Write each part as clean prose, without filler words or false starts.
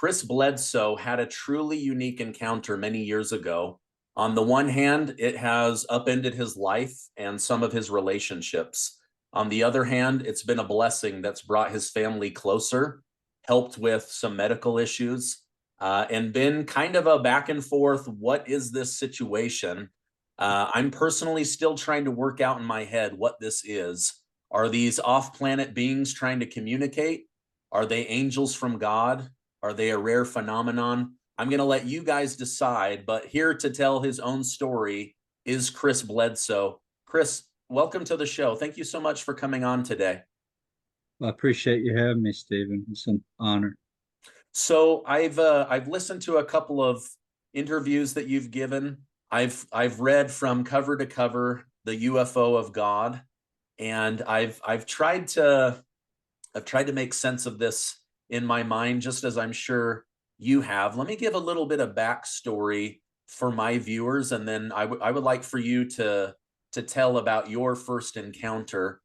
Chris Bledsoe had a truly unique encounter many years ago. On the one hand, it has upended his life and some of his relationships. On the other hand, it's been a blessing that's brought his family closer, helped with some medical issues, and been kind of a back and forth. What is this situation? I'm personally still trying to work out in my head what this is. Are these off planet beings trying to communicate? Are they angels from God? Are they a rare phenomenon? I'm going to let you guys decide, but here to tell his own story is Chris Bledsoe. Chris, welcome to the show. Thank you so much for coming on today. Well, I appreciate you having me, Stephen. It's an honor. So I've listened to a couple of interviews that you've given. I've read from cover to cover the UFO of God, and I've tried to make sense of this in my mind, just as I'm sure you have. Let me give a little bit of backstory for my viewers, and then I would like for you to tell about your first encounter.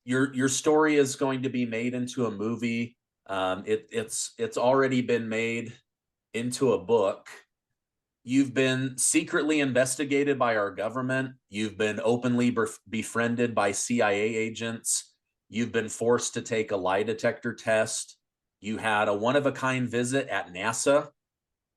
Your story is going to be made into a movie. It's already been made into a book. You've been secretly investigated by our government. You've been openly befriended by CIA agents. You've been forced to take a lie detector test. You had a one-of-a-kind visit at NASA,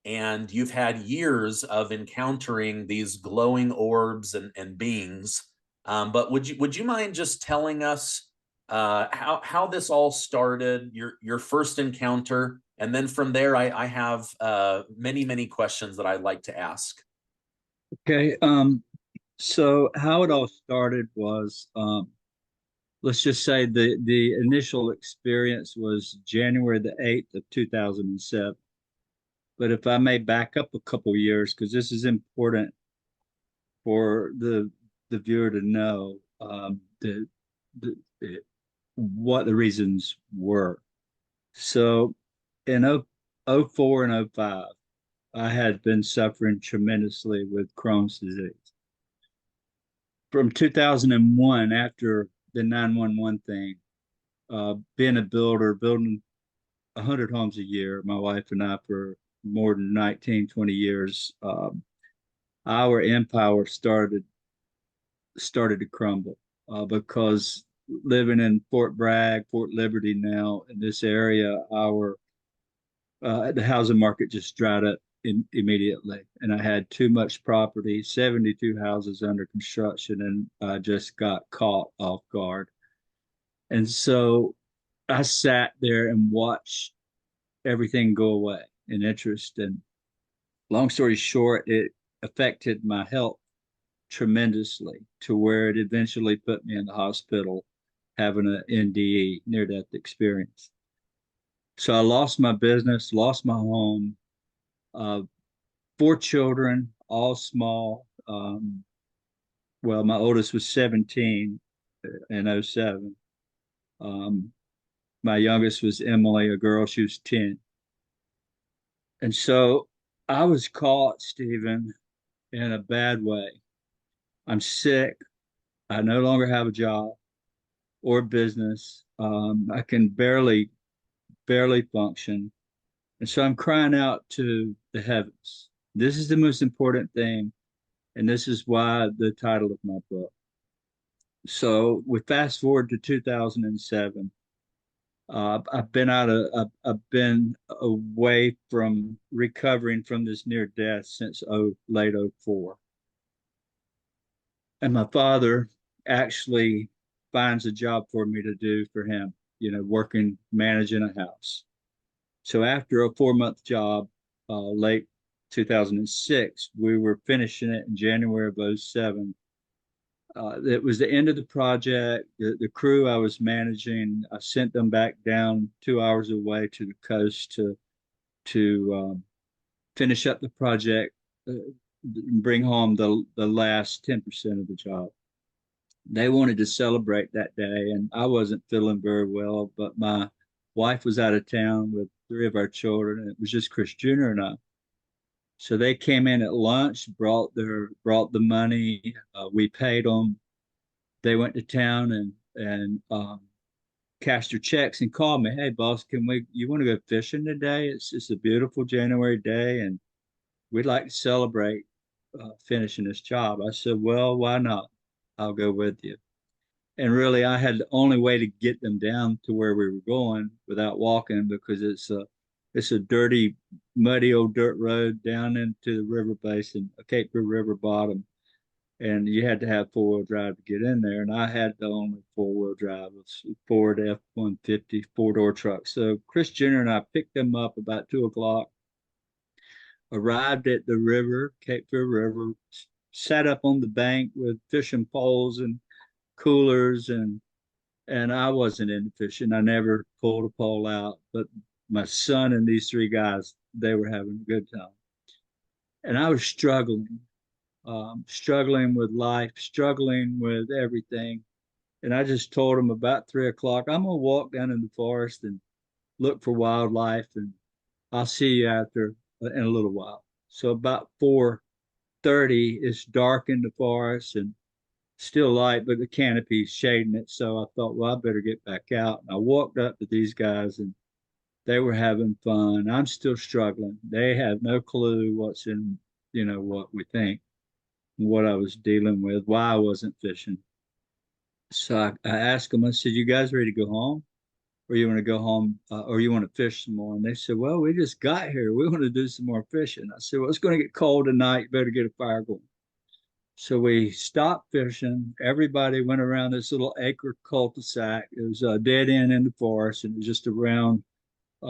and you've had years of encountering these glowing orbs and beings. But would you mind just telling us how this all started, your first encounter, and then from there, I have many questions that I'd like to ask. Okay. So how it all started was, let's just say the initial experience was January the 8th of 2007. But if I may back up a couple years, because this is important for the viewer to know the what the reasons were. So in 04 and '05, I had been suffering tremendously with Crohn's disease. From 2001, after the 911 thing, being a builder, building 100 homes a year, my wife and I, for more than 19, 20 years, our empire started to crumble because living in Fort Bragg, Fort Liberty now, in this area, the housing market just dried up immediately. And I had too much property, 72 houses under construction, and I just got caught off guard. And so I sat there and watched everything go away in interest. And long story short, it affected my health tremendously to where it eventually put me in the hospital having an NDE, near death experience. So I lost my business, lost my home, uh, four children, all small. Well, my oldest was 17 in '07. Um, my youngest was Emily, a girl, she was 10. And so I was caught, Stephen, in a bad way. I'm sick. I no longer have a job or business. I can barely function. And so I'm crying out to the heavens. This is the most important thing. And this is why the title of my book. So we fast forward to 2007. I've been away from recovering from this near death since late '04. And my father actually finds a job for me to do for him, working, managing a house. So after a 4 month job, late 2006, we were finishing it in January of '07. It was the end of the project. The crew I was managing, I sent them back down 2 hours away to the coast to finish up the project, bring home the last 10% of the job. They wanted to celebrate that day, and I wasn't feeling very well, but my wife was out of town with three of our children, and it was just Chris Jr. and I. So they came in at lunch, brought the money. We paid them. They went to town and cashed their checks and called me. Hey, boss, you want to go fishing today? It's just a beautiful January day, and we'd like to celebrate finishing this job. I said, well, why not? I'll go with you. And really, I had the only way to get them down to where we were going without walking, because it's a dirty, muddy old dirt road down into the river basin, a Cape Fear River bottom, and you had to have four-wheel drive to get in there. And I had the only four-wheel drive, a Ford F-150 four-door truck. So Chris Jr. and I picked them up about 2 o'clock, arrived at the river, Cape Fear River, sat up on the bank with fishing poles and coolers, and I wasn't into fishing. I never pulled a pole out, but my son and these three guys, they were having a good time. And I was struggling with life, struggling with everything. And I just told them about 3 o'clock, I'm going to walk down in the forest and look for wildlife, and I'll see you after in a little while. So about 4:30, it's dark in the forest and still light, but the canopy's shading it. So I thought, well, I better get back out. And I walked up to these guys, and they were having fun. I'm still struggling. They have no clue what's in, what we think, what I was dealing with, why I wasn't fishing. So I asked them, I said, you guys ready to go home? Or you want to go home, or you want to fish some more? And they said, well, we just got here. We want to do some more fishing. I said, well, it's going to get cold tonight. You better get a fire going. So we stopped fishing. Everybody went around this little acre cul-de-sac. It was a dead end in the forest, and it was just a round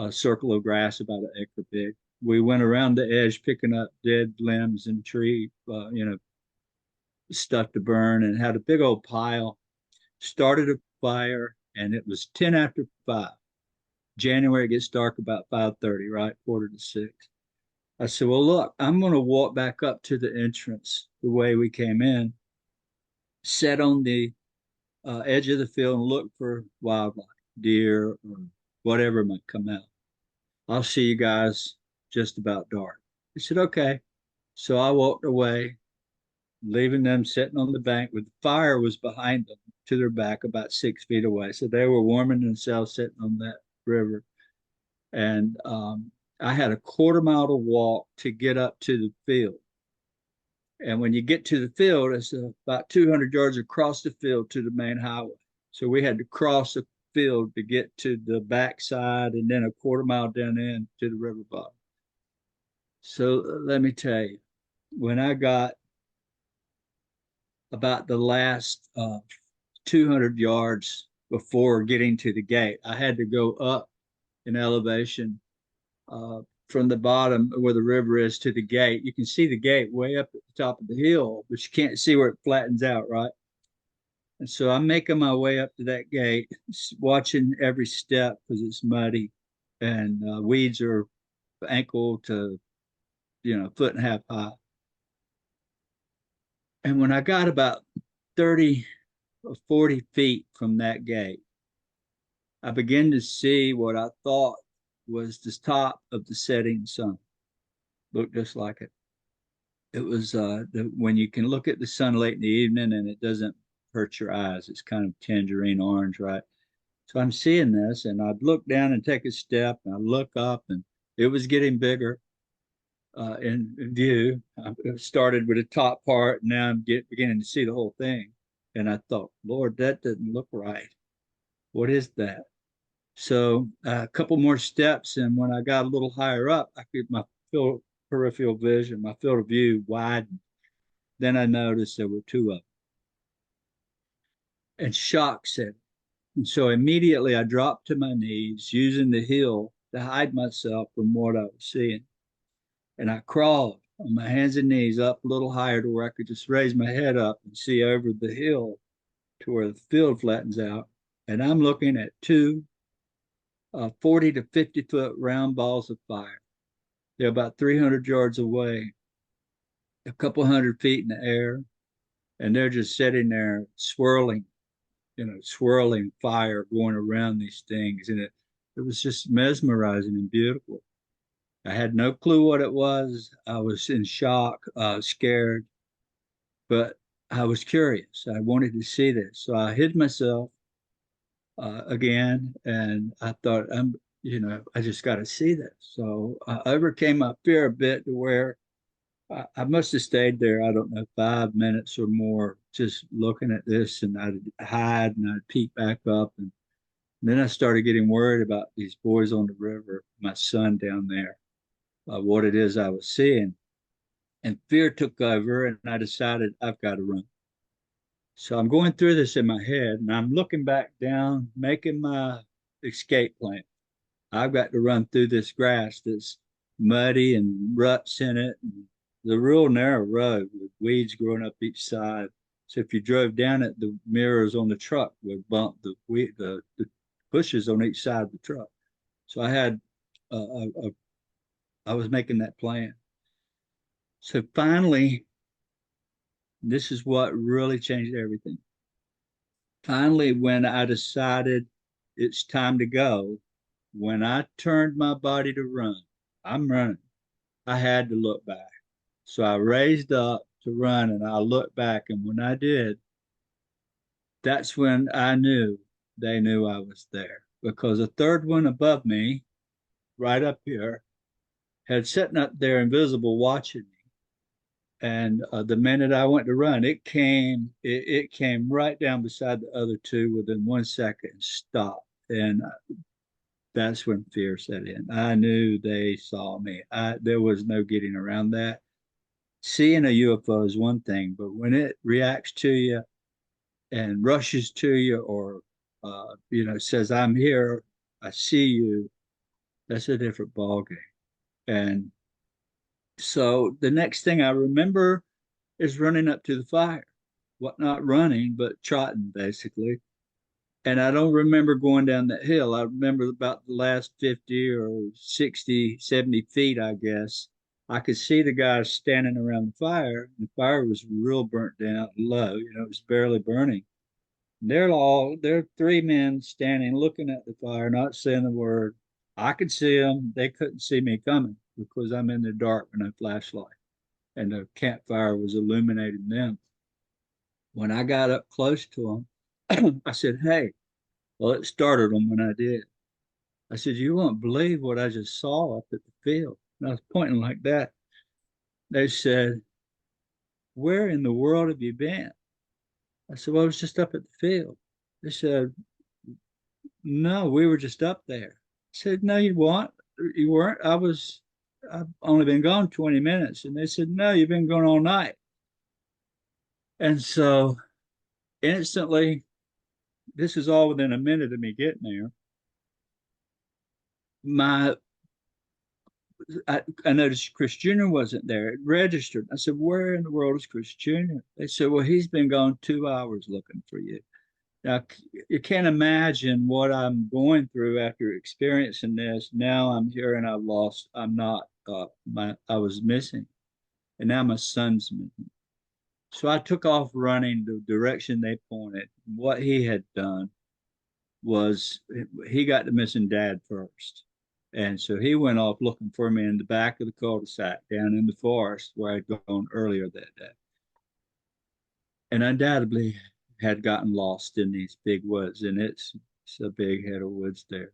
circle of grass about an acre big. We went around the edge picking up dead limbs and tree, stuff to burn, and had a big old pile. Started a fire, and it was 10 after 5. January, it gets dark about 5:30, right? 5:45. I said, well, look, I'm going to walk back up to the entrance the way we came in, sit on the edge of the field and look for wildlife, deer, or whatever might come out. I'll see you guys just about dark. He said, okay. So I walked away, leaving them sitting on the bank with the fire was behind them to their back about 6 feet away. So they were warming themselves sitting on that river. And I had a quarter-mile to walk to get up to the field. And when you get to the field, it's about 200 yards across the field to the main highway. So we had to cross the field to get to the backside, and then a quarter-mile down in to the river bottom. So let me tell you, when I got about the last 200 yards before getting to the gate, I had to go up in elevation from the bottom where the river is to the gate. You can see the gate way up at the top of the hill, but you can't see where it flattens out, right? And so I'm making my way up to that gate, watching every step because it's muddy, and weeds are ankle to, 1.5 feet high. And when I got about 30 or 40 feet from that gate, I began to see what I thought was the top of the setting sun. Looked just like it. It was when you can look at the sun late in the evening and it doesn't hurt your eyes. It's kind of tangerine orange, right? So I'm seeing this, and I'd look down and take a step, and I look up, and it was getting bigger in view. I started with the top part, and now I'm beginning to see the whole thing. And I thought, Lord, that doesn't look right. What is that? So a couple more steps, and when I got a little higher up, my peripheral vision, my field of view widened. Then I noticed there were two of them, and shock set in. And so immediately I dropped to my knees, using the hill to hide myself from what I was seeing. And I crawled on my hands and knees up a little higher to where I could just raise my head up and see over the hill to where the field flattens out. And I'm looking at two 40 to 50 foot round balls of fire. They're about 300 yards away, a couple 100 feet in the air, and they're just sitting there swirling, swirling fire going around these things. And it was just mesmerizing and beautiful. I had no clue what it was. I was in shock, scared, but I was curious. I wanted to see this. So I hid myself again, and I thought, I just got to see this. So I overcame my fear a bit to where I must have stayed there, I don't know, 5 minutes or more, just looking at this, and I'd hide and I'd peek back up. And then I started getting worried about these boys on the river, my son down there, what it is I was seeing. And fear took over, and I decided I've got to run. So I'm going through this in my head, and I'm looking back down, making my escape plan. I've got to run through this grass that's muddy and ruts in it. And the real narrow road with weeds growing up each side. So if you drove down it, the mirrors on the truck would bump the bushes on each side of the truck. So I was making that plan. So finally, this is what really changed everything. Finally, when I decided it's time to go, when I turned my body to run, I'm running. I had to look back. So I raised up to run, and I looked back. And when I did, that's when I knew they knew I was there, because a third one above me, right up here, had sitting up there invisible watching me. And the minute I went to run, it came right down beside the other two within 1 second and stopped. And that's when fear set in. I knew they saw me. There was no getting around that. Seeing a UFO is one thing, but when it reacts to you and rushes to you, or says, "I'm here, I see you," that's a different ballgame. And so the next thing I remember is running up to the fire. What, not running, but trotting basically. And I don't remember going down that hill. I remember about the last 50 or 60, 70 feet, I guess. I could see the guys standing around the fire. The fire was real burnt down low, it was barely burning. They're three men standing looking at the fire, not saying a word. I could see them. They couldn't see me coming because I'm in the dark with no flashlight, and the campfire was illuminating them. When I got up close to them, I said, "Hey," well, it startled them when I did. I said, "You won't believe what I just saw up at the field." And I was pointing like that. They said, "Where in the world have you been?" I said, "Well, I was just up at the field." They said, "No, we were just up there." I said, "No, you weren't. You weren't. I've only been gone 20 minutes." And they said, "No, you've been gone all night." And so instantly, this is all within a minute of me getting there. My I noticed Chris Jr. wasn't there. It registered. I said, "Where in the world is Chris Jr.?" They said, "Well, he's been gone 2 hours looking for you." Now, you can't imagine what I'm going through after experiencing this. Now I'm here and I'm not, I was missing. And now my son's missing. So I took off running the direction they pointed. What he had done was he got the missing dad first. And so he went off looking for me in the back of the cul-de-sac down in the forest where I'd gone earlier that day. And undoubtedly had gotten lost in these big woods, and it's a big head of woods there.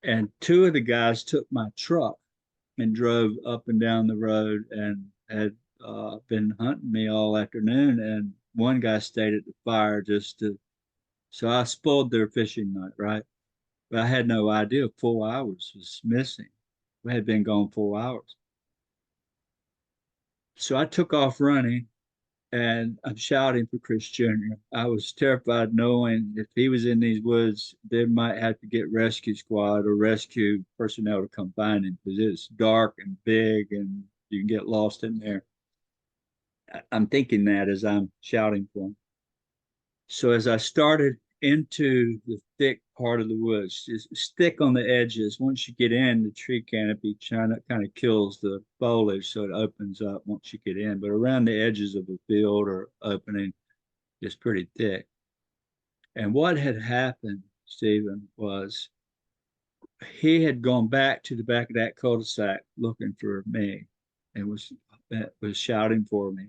And two of the guys took my truck and drove up and down the road and had been hunting me all afternoon. And one guy stayed at the fire so I spoiled their fishing night, right? But I had no idea 4 hours was missing. We had been gone 4 hours. So I took off running, and I'm shouting for Chris Jr. I was terrified knowing if he was in these woods, they might have to get rescue squad or rescue personnel to come find him because it's dark and big and you can get lost in there. I'm thinking that as I'm shouting for him. So as I started into the thick part of the woods, it's thick on the edges. Once you get in, the tree canopy kind of kills the foliage, so it opens up once you get in. But around the edges of the field or opening, it's pretty thick. And what had happened, Stephen, was he had gone back to the back of that cul-de-sac looking for me and was shouting for me.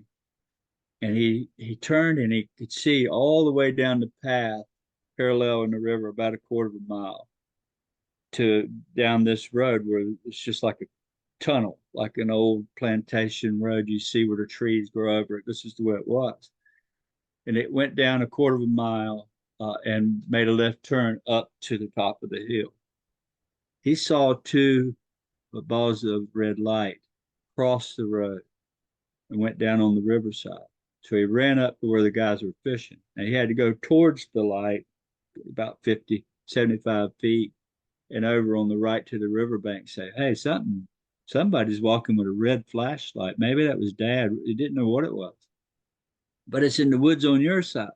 And he turned and he could see all the way down the path parallel in the river about a quarter of a mile to down this road where it's just like a tunnel, like an old plantation road you see where the trees grow over it. This is the way it was. And it went down a quarter of a mile and made a left turn up to the top of the hill. He saw two balls of red light cross the road and went down on the riverside. So he ran up to where the guys were fishing. And he had to go towards the light about 50, 75 feet and over on the right to the riverbank, say, hey, somebody's walking with a red flashlight. Maybe that was Dad. He didn't know what it was. But it's in the woods on your side.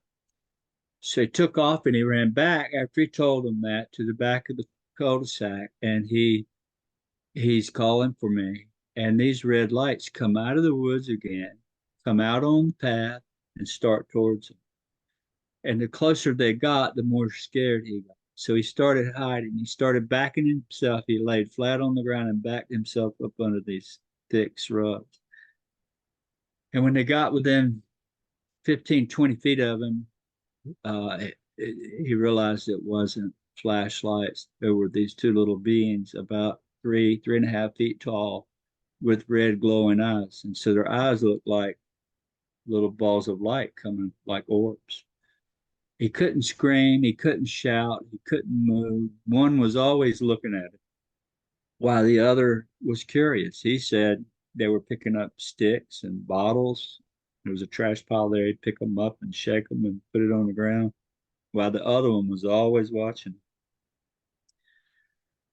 So he took off and he ran back after he told them that to the back of the cul-de-sac, and he's calling for me. And these red lights come out of the woods again, come out on the path and start towards him. And the closer they got, the more scared he got. So he started hiding. He started backing himself. He laid flat on the ground and backed himself up under these thick shrubs. And when they got within 15, 20 feet of him, he realized it wasn't flashlights. There were these two little beings about 3.5 feet tall with red glowing eyes. And so their eyes looked like little balls of light coming like orbs. He couldn't scream, he couldn't shout, he couldn't move. One was always looking at him while the other was curious. He said they were picking up sticks and bottles. There was a trash pile there. He'd pick them up and shake them and put it on the ground while the other one was always watching.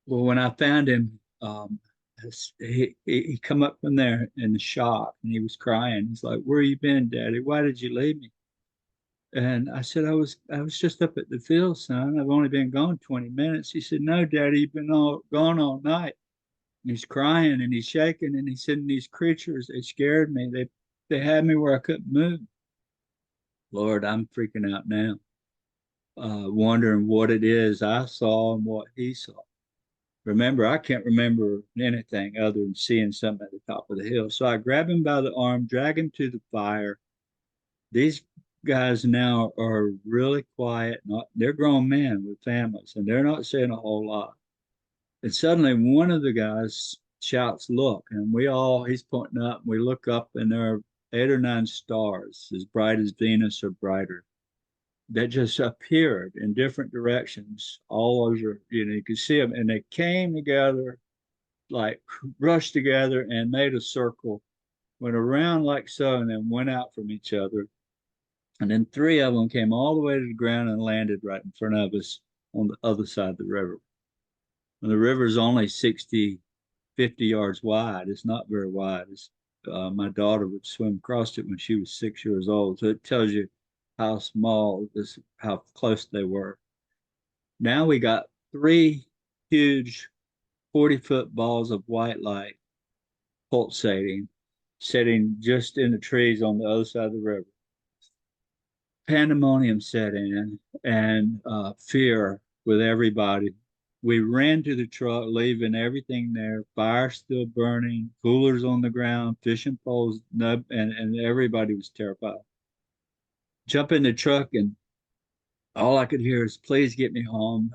Well, when I found him, he come up from there in the shock and he was crying. He's like, where you been, Daddy? Why did you leave me? And I said, I was just up at the field, son. I've only been gone 20 minutes. He said, no, Daddy, you've been gone all night. And he's crying and he's shaking and he said, these creatures, they scared me. They had me where I couldn't move. Lord, I'm freaking out now, wondering what it is I saw and what he saw. Remember, I can't remember anything other than seeing something at the top of the hill. So I grab him by the arm, drag him to the fire. These guys now are really quiet. They're grown men with families, and they're not saying a whole lot. And suddenly one of the guys shouts, look, and he's pointing up, and we look up, and there are 8 or 9 stars, as bright as Venus or brighter, that just appeared in different directions all over. You could see them, and they came together, like rushed together and made a circle, went around like so, and then went out from each other. And then 3 of them came all the way to the ground and landed right in front of us on the other side of the river. And the river is only 60, 50 yards wide. It's not very wide. My daughter would swim across it when she was 6 years old. So it tells you how small how close they were. Now we got 3 huge 40-foot balls of white light pulsating, sitting just in the trees on the other side of the river. Pandemonium set in and fear with everybody. We ran to the truck, leaving everything there, fire still burning, coolers on the ground, fishing poles, and everybody was terrified. Jump in the truck, and all I could hear is, please get me home.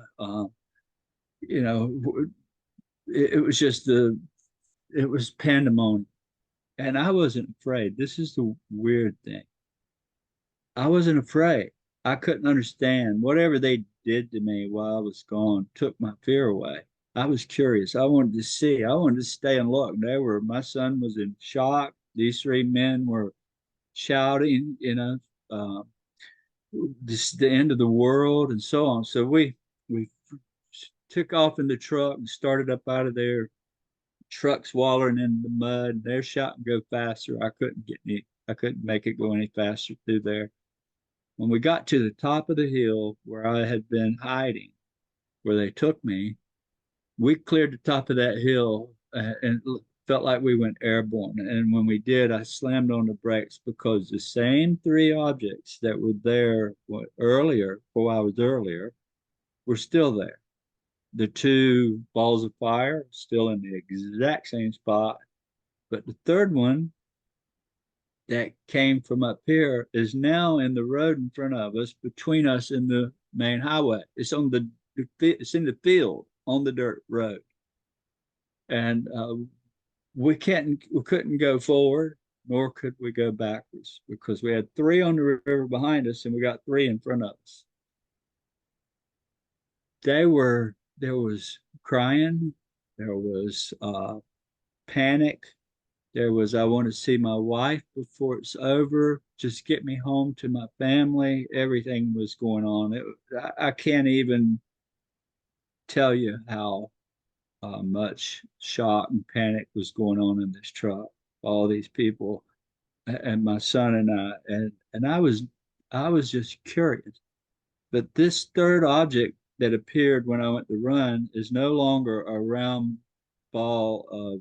It was just it was pandemonium. And I wasn't afraid. This is the weird thing. I wasn't afraid. I couldn't understand. Whatever they did to me while I was gone took my fear away. I was curious. I wanted to see. I wanted to stay and look. My son was in shock. These 3 men were shouting, this is the end of the world and so on. So we took off in the truck and started up out of there. Trucks wallowing in the mud. They're shouting, go faster. I couldn't make it go any faster through there. When we got to the top of the hill where I had been hiding, where they took me, we cleared the top of that hill and felt like we went airborne. And when we did, I slammed on the brakes because the same 3 objects that were there earlier, 4 hours earlier, were still there. The 2 balls of fire still in the exact same spot, but the 3rd one that came from up here is now in the road in front of us, between us and the main highway. It's on it's in the field on the dirt road. And we couldn't go forward, nor could we go backwards, because we had three on the river behind us and we got three in front of us. There was crying, there was panic, there was, I want to see my wife before it's over, just get me home to my family. Everything was going on. I can't even tell you how much shock and panic was going on in this truck. All these people and my son and I, and I was just curious. But this third object that appeared when I went to run is no longer a round ball of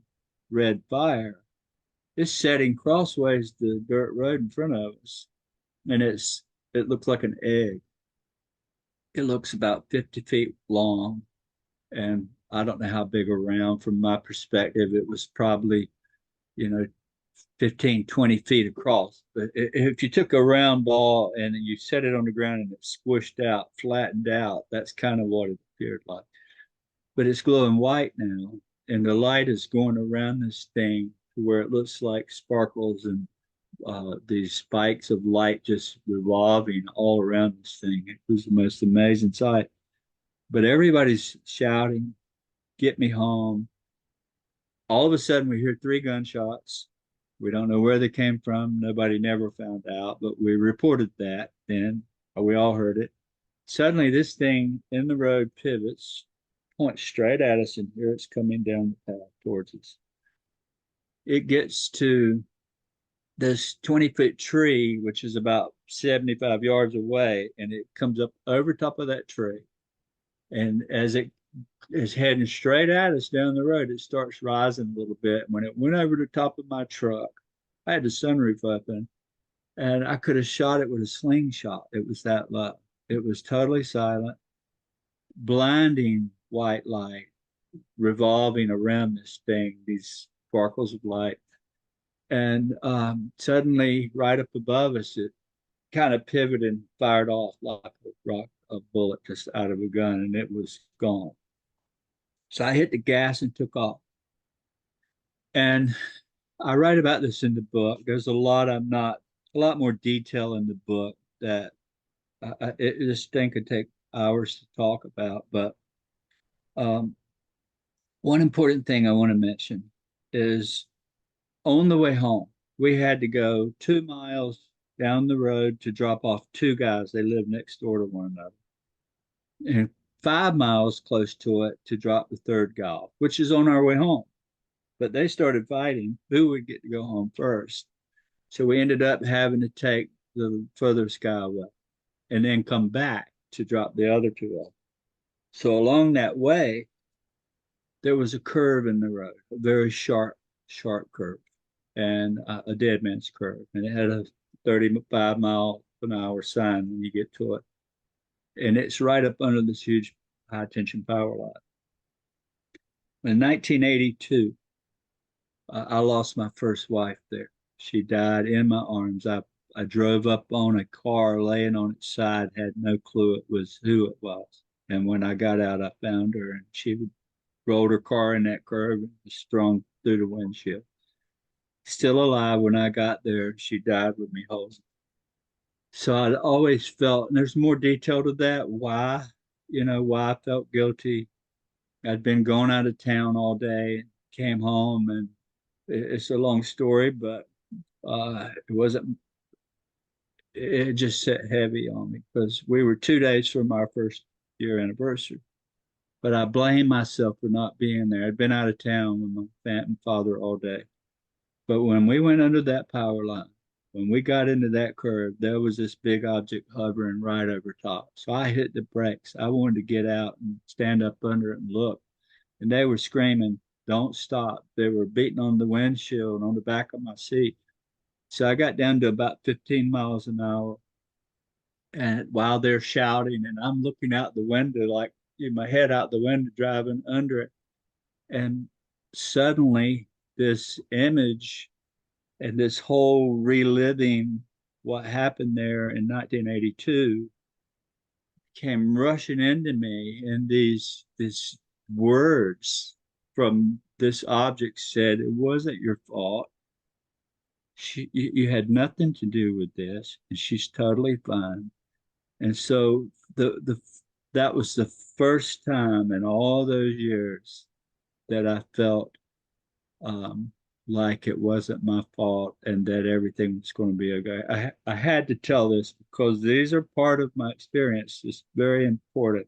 red fire. It's setting crossways the dirt road in front of us, and it looks like an egg. It looks about 50 feet long, and I don't know how big around. From my perspective, it was probably, 15, 20 feet across. But if you took a round ball and you set it on the ground and it squished out, flattened out, that's kind of what it appeared like. But it's glowing white now, and the light is going around this thing to where it looks like sparkles and these spikes of light just revolving all around this thing. It was the most amazing sight. But everybody's shouting, "Get me home." All of a sudden, we hear three gunshots. We don't know where they came from. Nobody never found out, but we reported that then, or we all heard it. Suddenly, this thing in the road pivots, points straight at us, and here it's coming down the path towards us. It gets to this 20-foot tree, which is about 75 yards away, and it comes up over top of that tree. And as it is heading straight at us down the road, it starts rising a little bit. When it went over the top of my truck, I had the sunroof open, and I could have shot it with a slingshot. It was that low. It was totally silent, blinding white light revolving around this thing, these sparkles of light. And suddenly, right up above us, it kind of pivoted and fired off like a bullet just out of a gun, and it was gone. So I hit the gas and took off. And I write about this in the book. There's a lot more detail in the book that this thing could take hours to talk about. But one important thing I want to mention is on the way home, we had to go 2 miles down the road to drop off two guys. They lived next door to one another. And 5 miles close to it to drop the third guy off, which is on our way home. But they started fighting who would get to go home first. So we ended up having to take the furthest guy away and then come back to drop the other two off. So along that way, there was a curve in the road, a very sharp curve, and a dead man's curve. And it had a 35-mile-an-hour sign when you get to it. And it's right up under this huge high tension power line. In 1982, I lost my first wife there. She died in my arms. I drove up on a car laying on its side, had no clue it was who it was. And when I got out, I found her, and she rolled her car in that curve and was thrown through the windshield. Still alive when I got there, she died with me holding. So I'd always felt, and there's more detail to that, why I felt guilty. I'd been going out of town all day, came home, and it's a long story, but it just sat heavy on me because we were 2 days from our first year anniversary. But I blame myself for not being there. I'd been out of town with my father all day. But when we went under that power line, when we got into that curve, there was this big object hovering right over top. So I hit the brakes. I wanted to get out and stand up under it and look. And they were screaming, "Don't stop." They were beating on the windshield on the back of my seat. So I got down to about 15 miles an hour. And while they're shouting, and I'm looking out the window, like my head out the window, driving under it. And suddenly this image and this whole reliving what happened there in 1982 came rushing into me, and these words from this object said, "It wasn't your fault. You had nothing to do with this, and she's totally fine." And so the that was the first time in all those years that I felt um, like it wasn't my fault and that everything was going to be okay. I had to tell this because these are part of my experience. It's very important.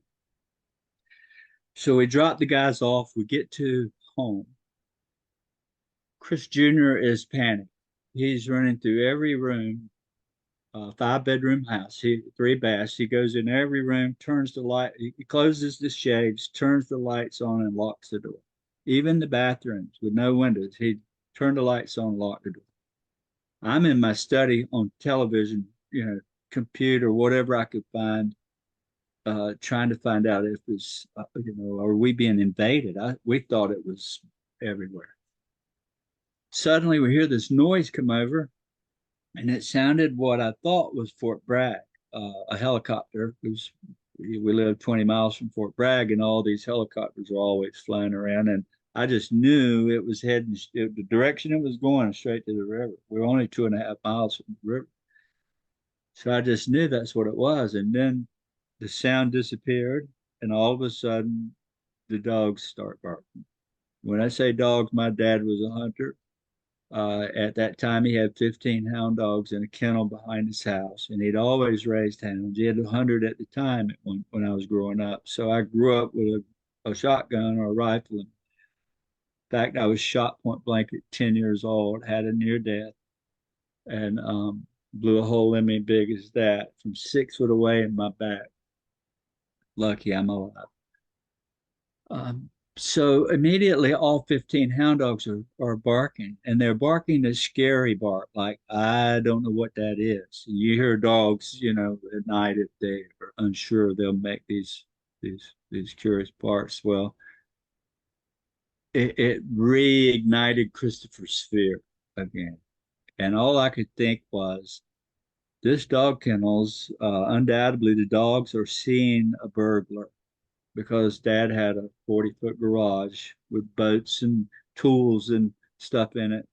So we drop the guys off. We get to home. Chris Jr. is panicked. He's running through every room, 5-bedroom house, 3 baths. He goes in every room, turns the light, he closes the shades, turns the lights on, and locks the door. Even the bathrooms with no windows, he turned the lights on, locked the door. I'm in my study on television, computer, whatever I could find, trying to find out if it's, are we being invaded? We thought it was everywhere. Suddenly, we hear this noise come over, and it sounded what I thought was Fort Bragg, a helicopter. We live 20 miles from Fort Bragg, and all these helicopters are always flying around. And I just knew it was heading the direction it was going straight to the river. We're only 2.5 miles from the river. So I just knew that's what it was. And then the sound disappeared, and all of a sudden, the dogs start barking. When I say dogs, my dad was a hunter. At that time, he had 15 hound dogs in a kennel behind his house, and he'd always raised hounds. He had 100 at the time when I was growing up. So I grew up with a shotgun or a rifle. In fact, I was shot point blank at 10 years old, had a near death, and blew a hole in me big as that from 6 foot away in my back. Lucky I'm alive. So immediately all 15 hound dogs are barking, and they're barking a scary bark, like I don't know what that is. You hear dogs, at night if they are unsure, they'll make these curious barks. Well, it reignited Christopher's fear again. And all I could think was, this dog kennels, undoubtedly the dogs are seeing a burglar, because dad had a 40-foot garage with boats and tools and stuff in it.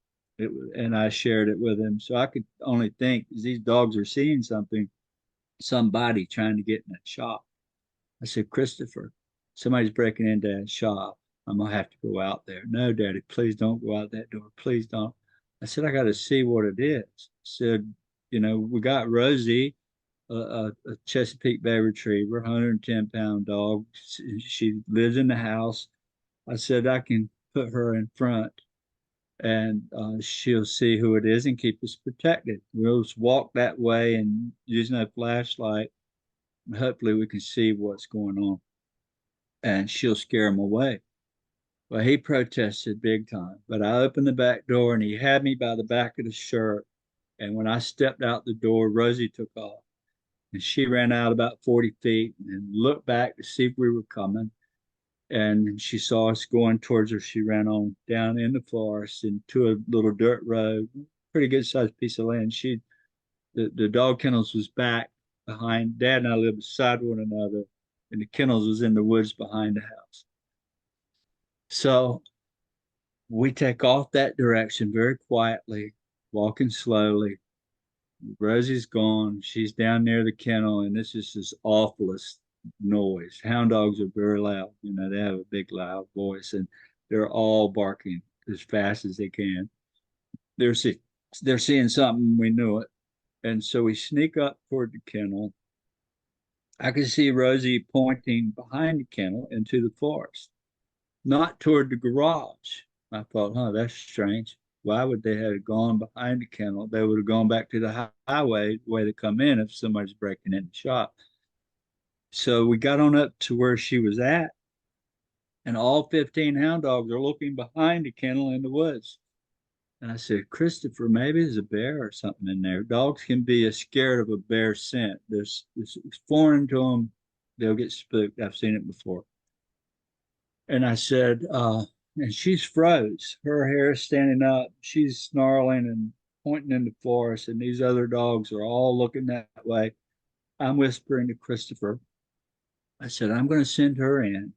And I shared it with him. So I could only think, these dogs are seeing somebody trying to get in that shop. I said, Christopher, somebody's breaking into that shop. I'm going to have to go out there. No, Daddy, please don't go out that door. Please don't. I said, I got to see what it is. I said, we got Rosie, a Chesapeake Bay Retriever, 110-pound dog. She lives in the house. I said, I can put her in front, and she'll see who it is and keep us protected. We'll just walk that way and using a flashlight, and hopefully we can see what's going on, and she'll scare him away. Well, he protested big time, but I opened the back door, and he had me by the back of the shirt. And when I stepped out the door, Rosie took off. And she ran out about 40 feet and looked back to see if we were coming. And she saw us going towards her. She ran on down in the forest into a little dirt road, pretty good sized piece of land. The dog kennels was back behind. Dad and I lived beside one another, and the kennels was in the woods behind the house. So we take off that direction very quietly, walking slowly. Rosie's gone. She's down near the kennel, and this is this awfulest noise. Hound dogs are very loud. They have a big, loud voice, and they're all barking as fast as they can. They're seeing something. We knew it, and so we sneak up toward the kennel. I could see Rosie pointing behind the kennel into the forest, not toward the garage. I thought, that's strange. Why would they have gone behind the kennel? They would have gone back to the highway, the way they come in if somebody's breaking in the shop. So we got on up to where she was at, and all 15 hound dogs are looking behind the kennel in the woods. And I said, Christopher, maybe there's a bear or something in there. Dogs can be scared of a bear scent. It's foreign to them. They'll get spooked. I've seen it before. And I said, and she's froze. Her hair is standing up. She's snarling and pointing in the forest, and these other dogs are all looking that way. I'm whispering to Christopher, I said, I'm going to send her in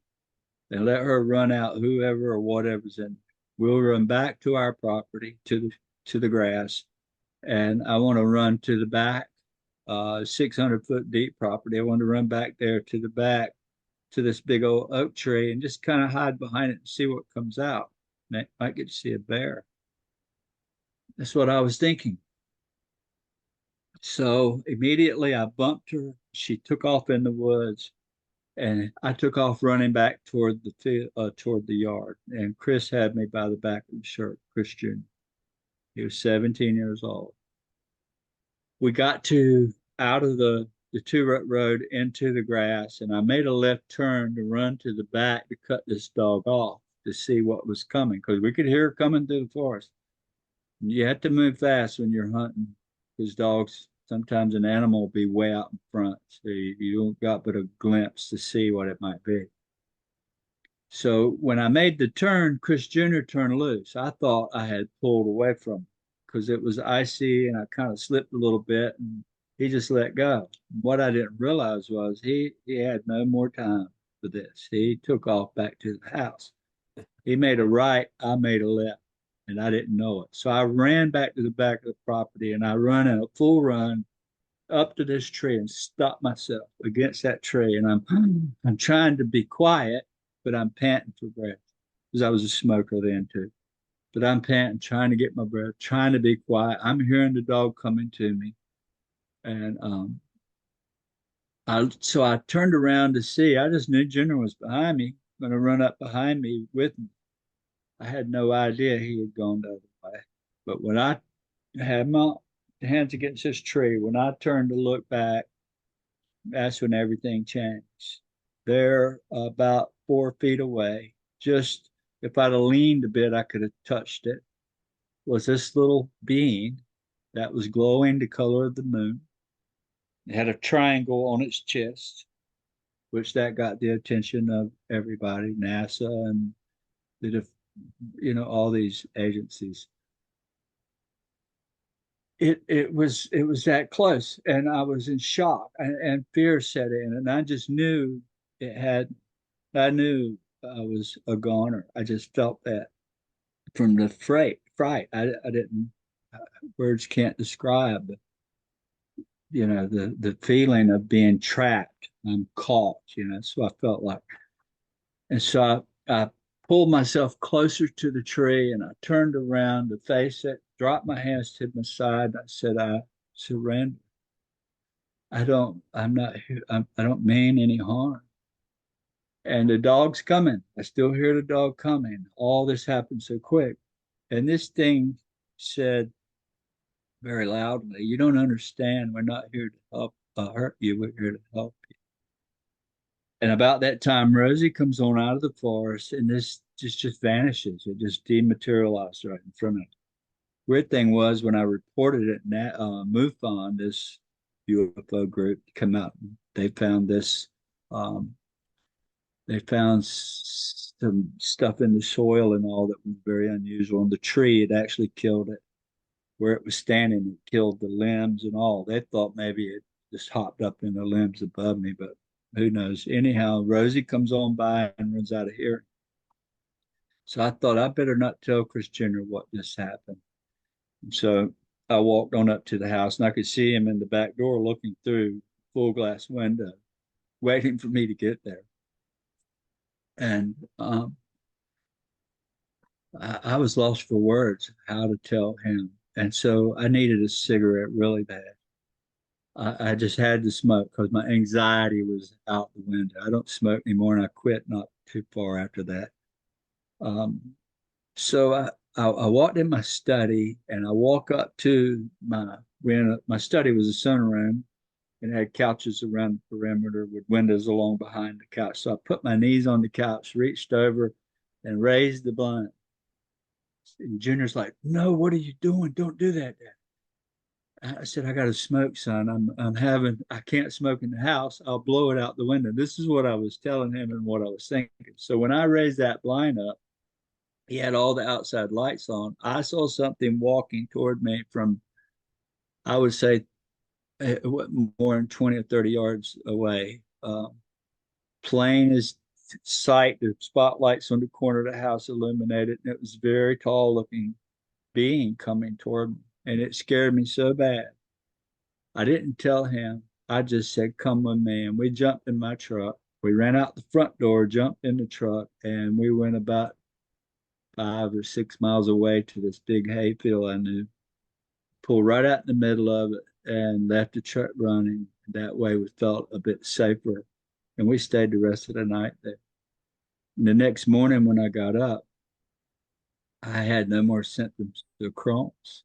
and let her run out whoever or whatever's in. We'll run back to our property, to the grass, and I want to run to the back, 600-foot deep property. I want to run back there to the back to this big old oak tree and just kind of hide behind it and see what comes out. Might get to see a bear. That's what I was thinking. So immediately I bumped her. She took off in the woods, and I took off running back toward toward the yard. And Chris had me by the back of the shirt. Chris Jr. He was 17 years old. We got to out of the two-rut road into the grass, and I made a left turn to run to the back to cut this dog off to see what was coming, because we could hear her coming through the forest. You have to move fast when you're hunting, because dogs, sometimes an animal will be way out in front, so you don't got but a glimpse to see what it might be. So when I made the turn, Chris Jr. turned loose. I thought I had pulled away from him because it was icy and I kind of slipped a little bit, and he just let go. What I didn't realize was he had no more time for this. He took off back to the house. He made a right, I made a left, and I didn't know it. So I ran back to the back of the property, and I run in a full run up to this tree and stop myself against that tree. And I'm trying to be quiet, but I'm panting for breath because I was a smoker then too. But I'm panting, trying to get my breath, trying to be quiet. I'm hearing the dog coming to me. And so I turned around to see. I just knew Junior was behind me, going to run up behind me with me. I had no idea he had gone the other way. But when I had my hands against this tree, when I turned to look back, that's when everything changed. They're about 4 feet away. Just if I'd have leaned a bit, I could have touched it. Was this little being that was glowing the color of the moon. It had a triangle on its chest, which that got the attention of everybody, NASA and all these agencies. It was that close, and I was in shock, and fear set in, and I just knew it had. I knew I was a goner. I just felt that from the fright. I didn't. Words can't describe, the feeling of being trapped. I'm caught. So I felt like, and so I pulled myself closer to the tree, and I turned around to face it, dropped my hands to my side. I said, I surrender. I'm not here. I don't mean any harm. And the dog's coming. I still hear the dog coming. All this happened so quick. And this thing said very loudly, you don't understand. We're not here to help hurt you. We're here to help you. And about that time, Rosie comes on out of the forest, and this just vanishes. It just dematerialized right in front of me. Weird thing was, when I reported it, MUFON, this UFO group, come out. They found this. They found some stuff in the soil and all that was very unusual. And the tree had actually killed it. Where it was standing, it killed the limbs and all. They thought maybe it just hopped up in the limbs above me, but who knows? Anyhow, Rosie comes on by and runs out of hearing. So I thought I better not tell Chris Jr. what just happened. And so I walked on up to the house, and I could see him in the back door looking through full glass window, waiting for me to get there. And I was lost for words how to tell him. And so I needed a cigarette really bad. I just had to smoke because my anxiety was out the window. I don't smoke anymore, and I quit not too far after that. So I walked in my study, and I walk up to my study was a sunroom, and had couches around the perimeter with windows along behind the couch. So I put my knees on the couch, reached over, and raised the blunt. And Junior's like, "No, what are you doing? Don't do that, Dad." I said, "I got to smoke, son. I can't smoke in the house. I'll blow it out the window." This is what I was telling him and what I was thinking. So when I raised that blind up, he had all the outside lights on. I saw something walking toward me from, I would say, more than 20 or 30 yards away, plain as sight. The spotlights on the corner of the house illuminated, and it was a very tall looking being coming toward me. And it scared me so bad. I didn't tell him. I just said, "Come with me." And we jumped in my truck. We ran out the front door, jumped in the truck, and we went about 5 or 6 miles away to this big hayfield I knew. Pulled right out in the middle of it and left the truck running. That way we felt a bit safer. And we stayed the rest of the night there. And the next morning when I got up, I had no more symptoms of Crohn's.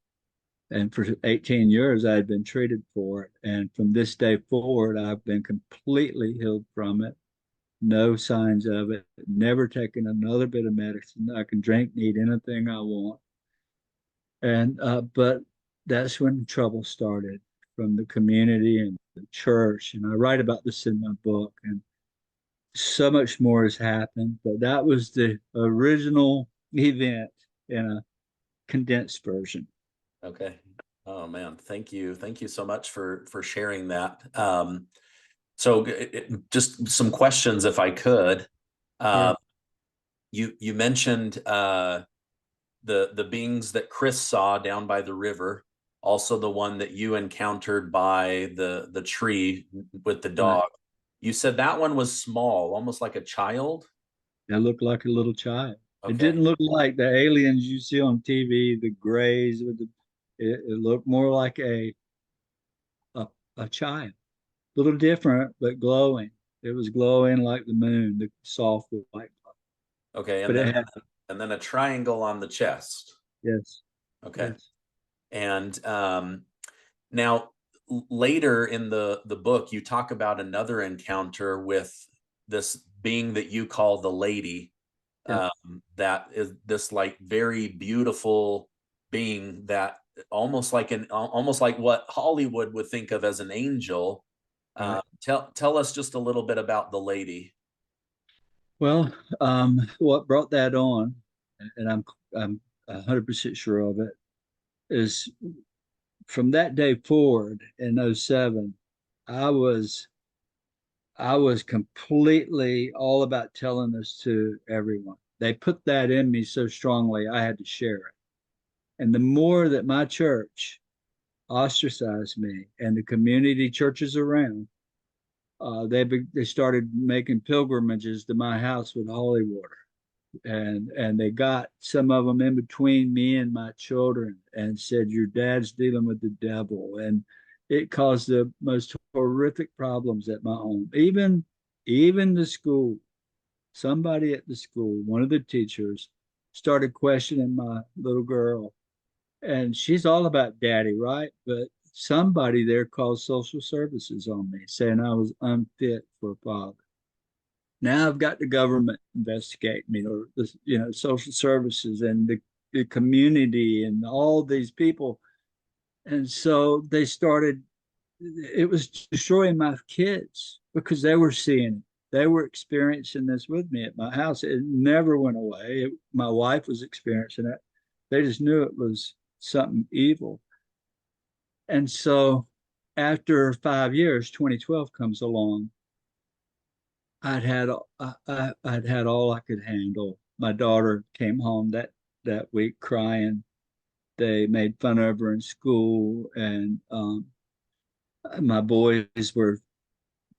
And for 18 years, I had been treated for it. And from this day forward, I've been completely healed from it. No signs of it. Never taken another bit of medicine. I can drink, eat anything I want. And but that's when trouble started from the community and the church. And I write about this in my book. And so much more has happened. But that was the original event in a condensed version. Okay. Oh man, thank you. Thank you so much for sharing that. So just some questions if I could. Sure. You mentioned the beings that Chris saw down by the river, also the one that you encountered by the tree with the Right. dog. You said that one was small, almost like a child. It looked like a little child. It Okay. didn't look like the aliens you see on TV, the grays with the. It looked more like a a child, a little different but glowing. It was glowing like the moon, the soft white. Okay, But it had and then a triangle on the chest. yes, Okay. yes. And now later in the book, you talk about another encounter with this being that you call the lady. Yes. That is this like very beautiful being that almost like what Hollywood would think of as an angel. Right. Tell us just a little bit about the lady. Well, what brought that on, and I'm 100% sure of it, is from that day forward in '07, I was I was completely all about telling this to everyone. They put that in me so strongly, I had to share it. And the more that my church ostracized me and the community churches around, they started making pilgrimages to my house with holy water, and they got some of them in between me and my children and said, "Your dad's dealing with the devil," and it caused the most horrific problems at my home. Even the school, somebody at the school, one of the teachers, started questioning my little girl, and she's all about daddy, right? But somebody there called social services on me, saying I was unfit for a father. Now I've got the government investigating me, or the social services and the community and all these people. And so they started. It was destroying my kids because they were seeing it. They were experiencing this with me at my house. It never went away. My wife was experiencing it. They just knew it was something evil. And so after 5 years, 2012 comes along. I'd had all I could handle. My daughter came home that week crying. They made fun of her in school, and my boys were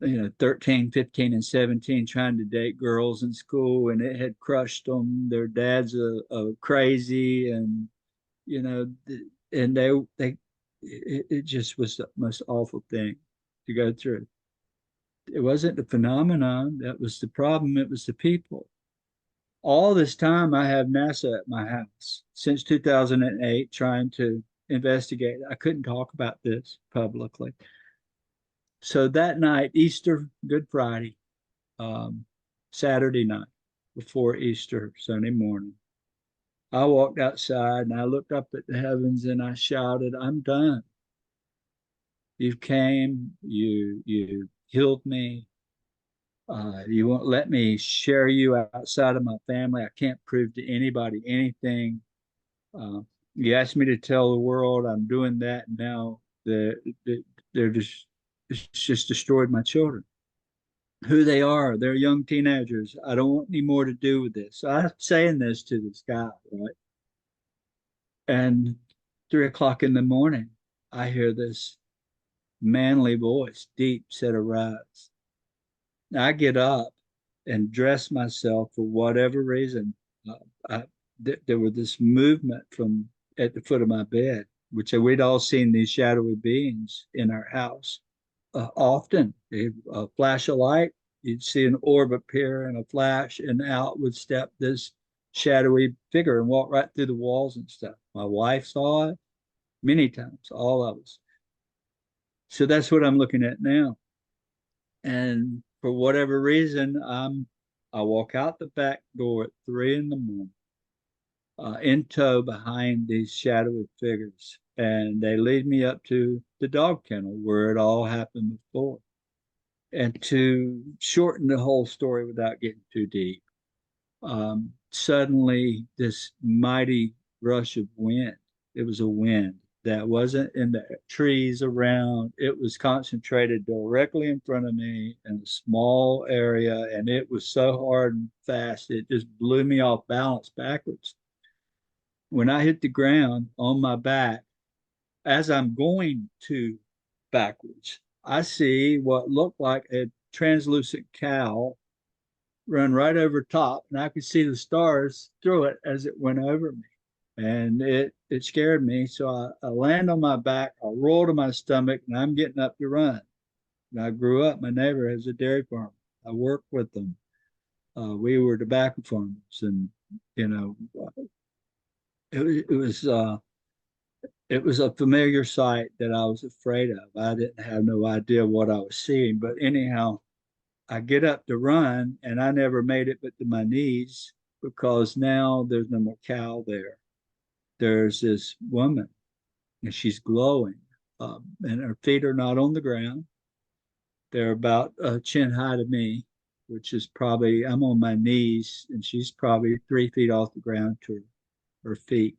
13, 15, and 17 trying to date girls in school, and it had crushed them. Their dad's a crazy, and you know, and it just was the most awful thing to go through. It wasn't the phenomenon that was the problem, it was the people. All this time, I have NASA at my house since 2008 trying to investigate. I couldn't talk about this publicly. So that night, Easter, Good Friday, um, Saturday night before Easter, Sunday morning, I walked outside and I looked up at the heavens and I shouted, "I'm done. You came, you healed me. You won't let me share you outside of my family. I can't prove to anybody anything. Uh, you asked me to tell the world I'm doing that. Now they're just, it's just destroyed my children." who they are. They're young teenagers. I don't want any more to do with this. So I'm saying this to this guy, right? And 3 o'clock in the morning, I hear this manly voice, deep set of rise. I get up and dress myself for whatever reason. There was this movement from at the foot of my bed, which we'd all seen these shadowy beings in our house. Often, a flash of light, you'd see an orb appear in a flash, and out would step this shadowy figure and walk right through the walls and stuff. My wife saw it many times, all of us. So that's what I'm looking at now. And for whatever reason, I walk out the back door at 3 in the morning, in tow behind these shadowy figures, and they lead me up to the dog kennel where it all happened before. And to shorten the whole story without getting too deep, suddenly this mighty rush of wind. It was a wind that wasn't in the trees around. It was concentrated directly in front of me in a small area, and it was so hard and fast, it just blew me off balance backwards. When I hit the ground on my back, as I'm going to backwards, I see what looked like a translucent cow run right over top, and I could see the stars through it as it went over me. And it scared me. So I land on my back, I roll to my stomach, and I'm getting up to run. And I grew up, my neighbor has a dairy farm. I worked with them. We were tobacco farmers, and you know, it, it was it was a familiar sight that I was afraid of. I didn't have no idea what I was seeing, but anyhow, I get up to run, and I never made it but to my knees because now there's no more cow there. There's this woman, and she's glowing, and her feet are not on the ground. They're about chin high to me, which is probably, I'm on my knees, and she's probably 3 feet off the ground to her feet.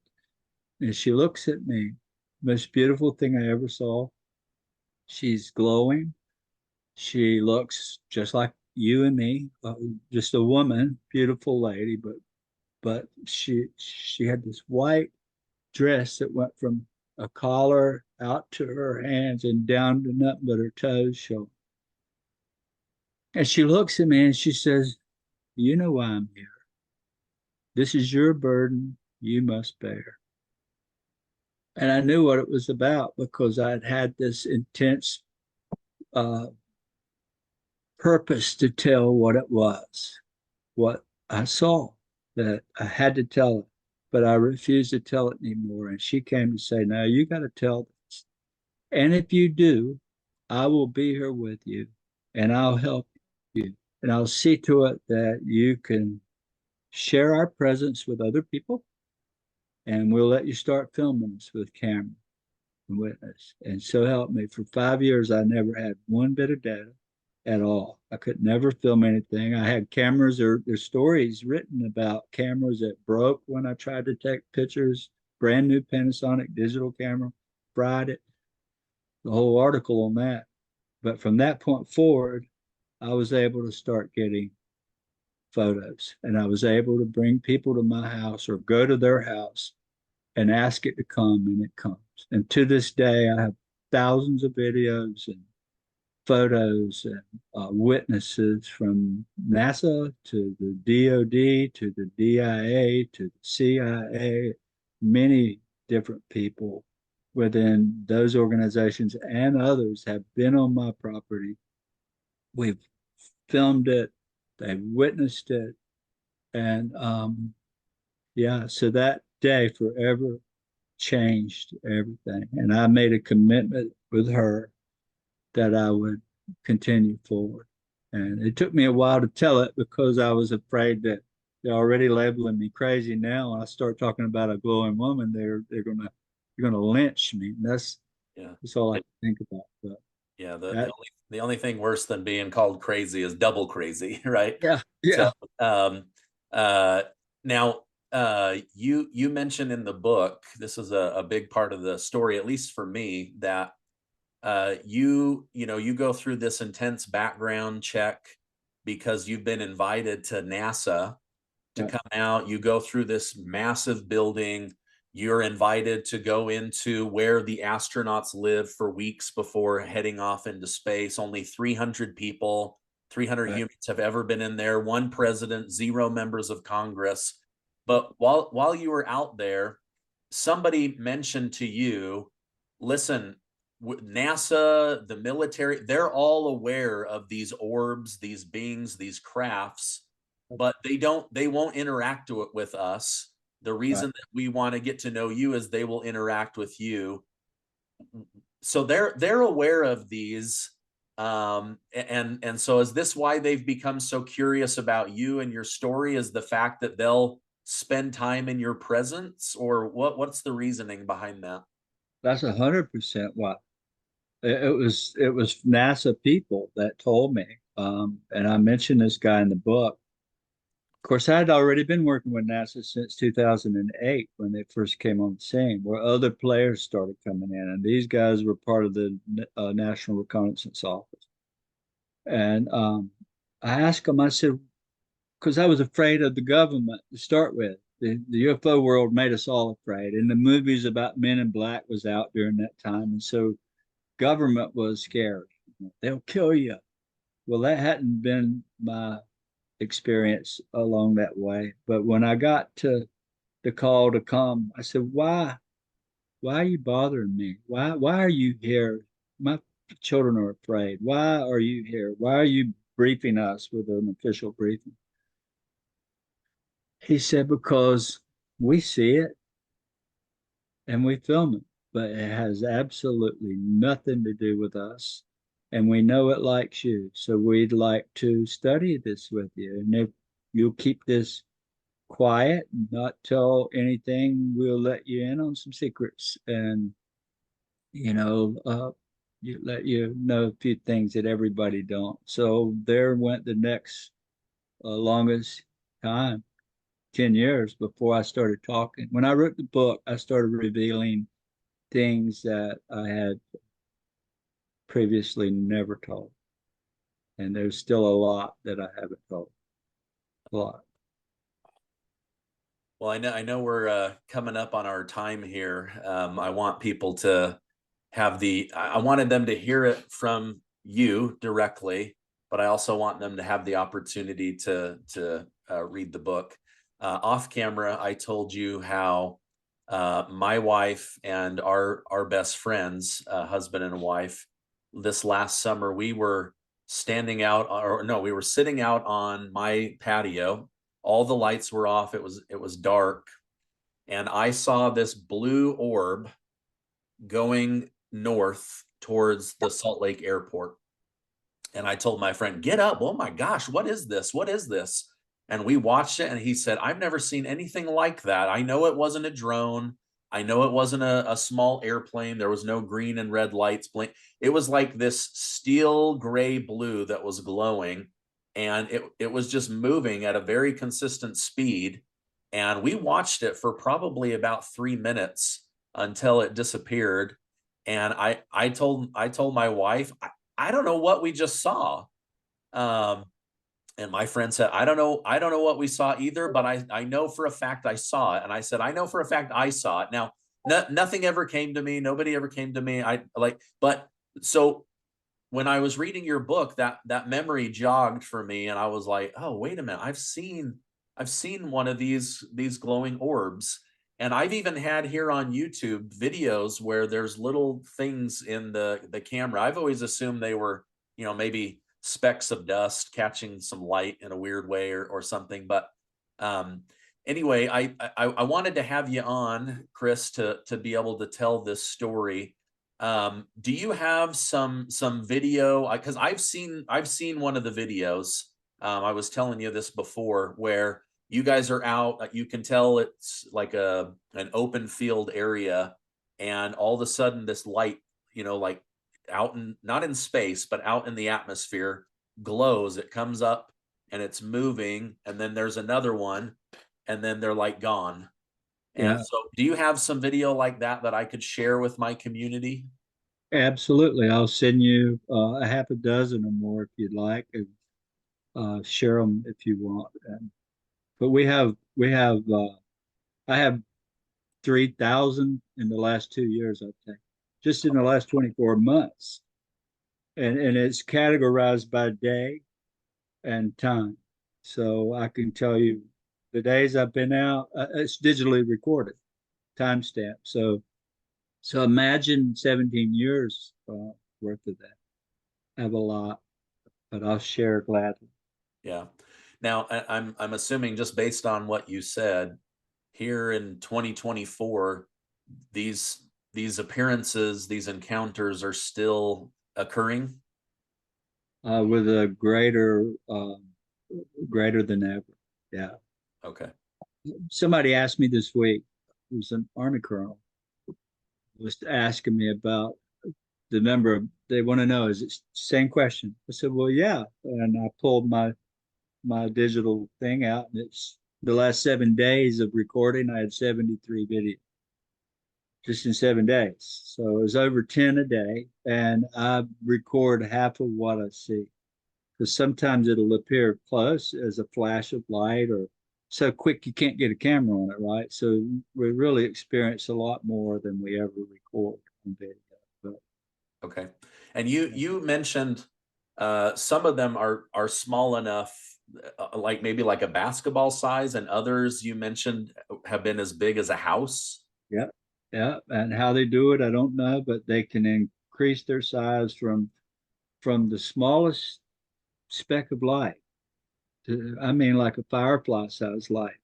And she looks at me, most beautiful thing I ever saw. She's glowing. She looks just like you and me, just a woman, beautiful lady, but she had this white dress that went from a collar out to her hands and down to nothing but her toes showing. And she looks at me and she says, "You know why I'm here. This is your burden you must bear." And I knew what it was about because I'd had this intense uh, purpose to tell what it was, what I saw, that I had to tell it, but I refused to tell it anymore. And she came to say, "No, you got to tell this. And if you do, I will be here with you and I'll help you. And I'll see to it that you can share our presence with other people. And we'll let you start filming us with camera and witness." And so help me, for 5 years, I never had one bit of data at all. I could never film anything. I had cameras, or there's stories written about cameras that broke when I tried to take pictures, brand new Panasonic digital camera, fried it, the whole article on that. But from that point forward, I was able to start getting photos, and I was able to bring people to my house or go to their house and ask it to come, and it comes. And to this day, I have thousands of videos and photos and witnesses from NASA to the DOD to the DIA to the CIA, many different people within those organizations and others have been on my property. We've filmed it, they've witnessed it, and yeah, so that day forever changed everything. And I made a commitment with her that I would continue forward. And it took me a while to tell it because I was afraid that they're already labeling me crazy now. I start talking about a glowing woman, they're gonna lynch me. And that's all I can think about. But Yeah, that, the only thing worse than being called crazy is double crazy, right? yeah, So yeah. now you mentioned in the book, this is a big part of the story, at least for me, that you go through this intense background check because you've been invited to NASA to Yeah. come out. You go through this massive building. You're invited to go into where the astronauts live for weeks before heading off into space. Only 300 people, 300 Right. humans have ever been in there. One president, 0 members of Congress. But while you were out there, somebody mentioned to you, listen, NASA, the military, they're all aware of these orbs, these beings, these crafts, but they won't interact with us. The Right. reason that we want to get to know you is they will interact with you. So they're aware of these. And so is this why they've become so curious about you and your story, is the fact that they'll spend time in your presence, or what's the reasoning behind that? That's 100% why. It was NASA people that told me. And I mentioned this guy in the book. Of course, I had already been working with NASA since 2008 when they first came on the scene, where other players started coming in, and these guys were part of the National Reconnaissance Office. And I asked them, I said, because I was afraid of the government to start with. The UFO world made us all afraid, and the movies about Men in Black was out during that time, and so government was scared. They'll kill you. Well, that hadn't been my experience along that way. But when I got to the call to come, I said, "Why? Why are you bothering me? Why are you here? My children are afraid. Why are you here? Why are you briefing us with an official briefing?" He said, "Because we see it and we film it, but it has absolutely nothing to do with us. And we know it likes you. So we'd like to study this with you. And if you'll keep this quiet, not tell anything, we'll let you in on some secrets. And, you know, you let you know a few things that everybody don't." So there went the next longest time, 10 years before I started talking. When I wrote the book, I started revealing things that I had previously never told. And there's still a lot that I haven't told. A lot. Well, I know we're coming up on our time here. I want people to have I wanted them to hear it from you directly, but I also want them to have the opportunity to read the book. Off camera, I told you how my wife and our best friends, husband and wife, this last summer we were standing out, or no, we were sitting out on my patio. All the lights were off. It was dark, and I saw this blue orb going north towards the Salt Lake airport. And I told my friend, "Get up. Oh my gosh, what is this? What is this?" And we watched it, and he said, "I've never seen anything like that. I know it wasn't a drone. I know it wasn't a small airplane. There was no green and red lights blink. It was like this steel gray blue that was glowing, and it was just moving at a very consistent speed. And we watched it for probably about 3 minutes until it disappeared. And I told my wife, I don't know what we just saw. Um, and my friend said, I don't know what we saw either, but I know for a fact I saw it. And I said, I know for a fact I saw it. Now, nothing ever came to me. Nobody ever came to me. But so when I was reading your book, that memory jogged for me, and I was like, oh, wait a minute, I've seen one of these glowing orbs. And I've even had here on YouTube videos where there's little things in the camera. I've always assumed they were, maybe specks of dust catching some light in a weird way, or something. But um, anyway, I wanted to have you on, Chris, to be able to tell this story. Do you have some video? Because I've seen one of the videos. I was telling you this before, where you guys are out. You can tell it's like an open field area, and all of a sudden this light, like out in, not in space, but out in the atmosphere, glows. It comes up and it's moving, and then there's another one, and then they're like gone. And Yeah, so, do you have some video like that I could share with my community? absolutely. I'll send you a half a dozen or more if you'd like. Share them if you want. But I have 3,000 in the last 2 years, I think, just in the last 24 months. And it's categorized by day and time. So I can tell you the days I've been out, it's digitally recorded, timestamp. So imagine 17 years worth of that. I have a lot, but I'll share gladly. Yeah. Now I'm assuming, just based on what you said, here in 2024, these appearances, these encounters are still occurring. With a greater than ever. Yeah. Okay. Somebody asked me this week, it was an Army colonel, was asking me about the number of, they want to know, is it same question? I said, well, yeah. And I pulled my digital thing out, and it's the last 7 days of recording. I had 73 videos just in 7 days. So it was over 10 a day, and I record half of what I see. Because sometimes it'll appear close as a flash of light, or so quick you can't get a camera on it, right? So we really experience a lot more than we ever record on video. But, okay. And you mentioned some of them are small enough, like maybe like a basketball size, and others you mentioned have been as big as a house. yeah, yeah. And how they do it, I don't know, but they can increase their size from the smallest speck of light to, I mean, like a firefly size light,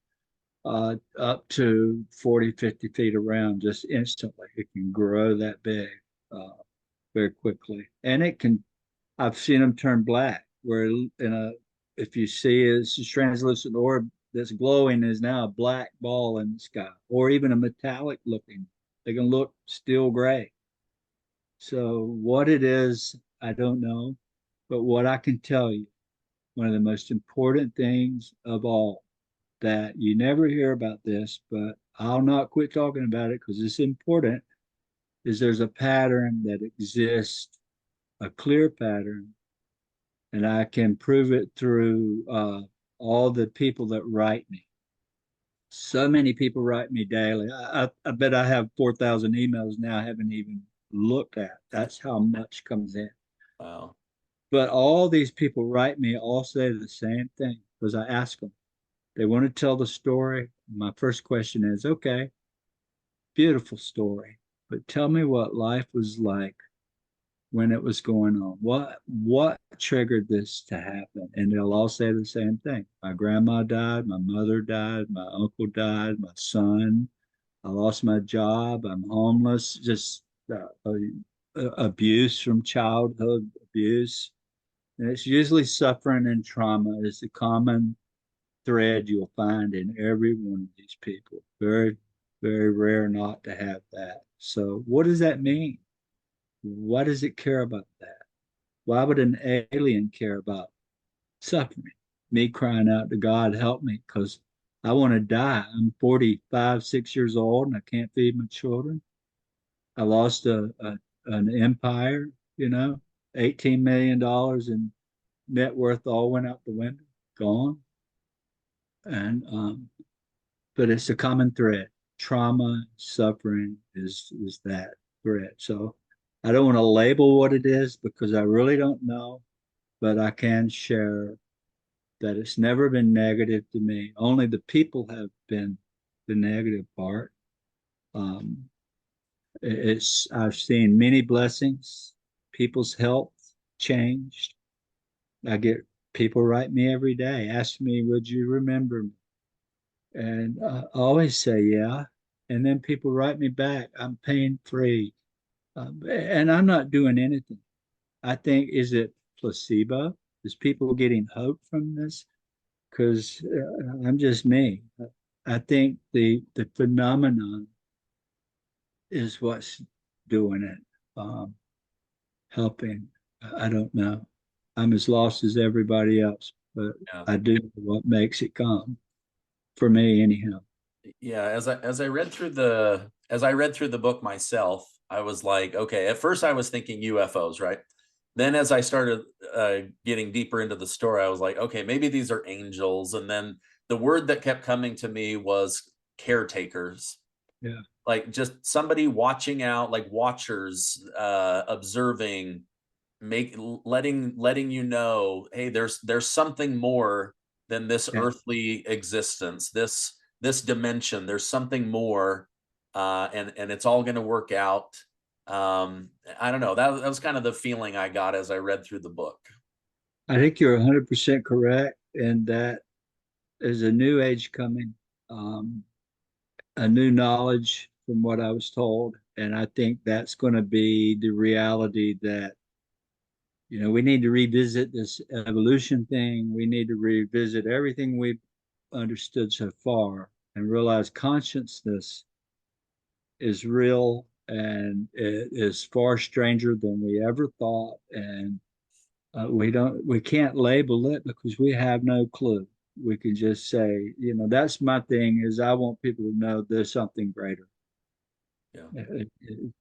up to 40, 50 feet around just instantly. It can grow that big very quickly. And it can, I've seen them turn black, where if you see it's a translucent orb that's glowing is now a black ball in the sky, or even a metallic looking. They can look steel gray. So what it is, I don't know. But what I can tell you, one of the most important things of all, that you never hear about this, but I'll not quit talking about it because it's important, is there's a pattern that exists, a clear pattern, and I can prove it through all the people that write me. So many people write me daily. I bet I have 4,000 emails now I haven't even looked at. That's how much comes in. Wow. But all these people write me all say the same thing because I ask them. They want to tell the story. My first question is, okay, beautiful story, but tell me what life was like when it was going on. What triggered this to happen? And they'll all say the same thing. My grandma died, my mother died, my uncle died, my son. I lost my job. I'm homeless. Just abuse from childhood abuse. And it's usually suffering and trauma is the common thread you'll find in every one of these people. Very, very rare not to have that. So, what does that mean? Why does it care about that? Why would an alien care about suffering? Me crying out to God, help me, because I want to die. I'm 45, 6 years old, and I can't feed my children. I lost an empire, $18 million in net worth all went out the window, gone. And but it's a common thread. Trauma, suffering is that thread. So I don't want to label what it is because I really don't know, but I can share that it's never been negative to me. Only the people have been the negative part. Um, I've seen many blessings. People's health changed. I get people write me every day, ask me, "Would you remember me?" And I always say, "Yeah." And then people write me back, "I'm pain free," and I'm not doing anything. I think, is it placebo? Is people getting hope from this? Because I'm just me. I think the phenomenon is what's doing it, helping. I don't know. I'm as lost as everybody else, but Yeah. I do what makes it come for me, anyhow. Yeah. As I read through the book myself, I was like, okay, at first I was thinking UFOs, right? then as I started getting deeper into the story, I was like, okay, maybe these are angels. And then the word that kept coming to me was caretakers. Yeah. Like just somebody watching out, like watchers, observing, letting you know, hey, there's something more than this Yeah. earthly existence, this dimension. There's something more, and it's all going to work out. I don't know. That was kind of the feeling I got as I read through the book. I think you're 100% correct, and that is a new age coming, um, a new knowledge from what I was told, and I think that's going to be the reality that we need to revisit this evolution thing. We need to revisit everything we've understood so far and realize consciousness is real and it is far stranger than we ever thought. And we can't label it because we have no clue. We can just say, that's my thing is I want people to know there's something greater. Yeah.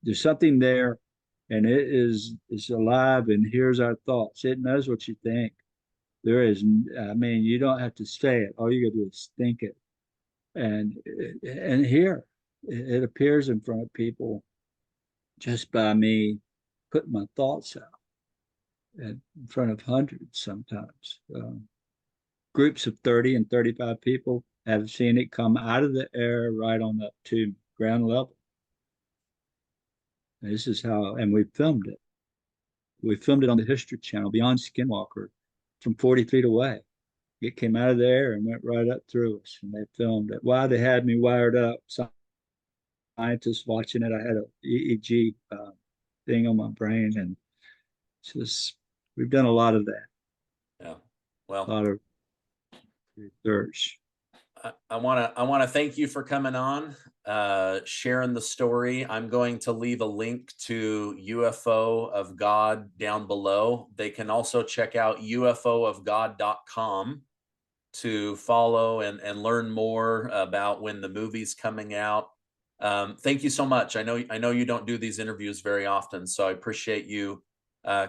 There's something there and it's alive and here's our thoughts. It knows what you think. There is, I mean, you don't have to say it. All you got to do is think it. And here it appears in front of people just by me putting my thoughts out in front of hundreds sometimes. Groups of 30 and 35 people have seen it come out of the air right on up to ground level. And this is how, and we filmed it. We filmed it on the History Channel beyond Skinwalker from 40 feet away. It came out of there and went right up through us, and they filmed it. While they had me wired up, scientists watching it. I had a EEG thing on my brain, and it's just we've done a lot of that. Yeah. A Well, lot of research. I want to thank you for coming on, sharing the story. I'm going to leave a link to UFO of God down below. They can also check out ufoofgod.com to follow and learn more about when the movie's coming out. Thank you so much. I know you don't do these interviews very often, so I appreciate you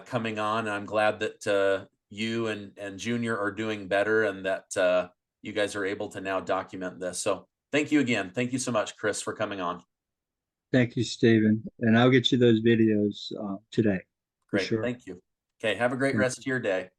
coming on. I'm glad that you and Junior are doing better and that you guys are able to now document this. So thank you again. Thank you so much, Chris, for coming on. Thank you, Stephen. And I'll get you those videos today for Great. sure. Thank you. Okay. Have a great Thank rest of your day.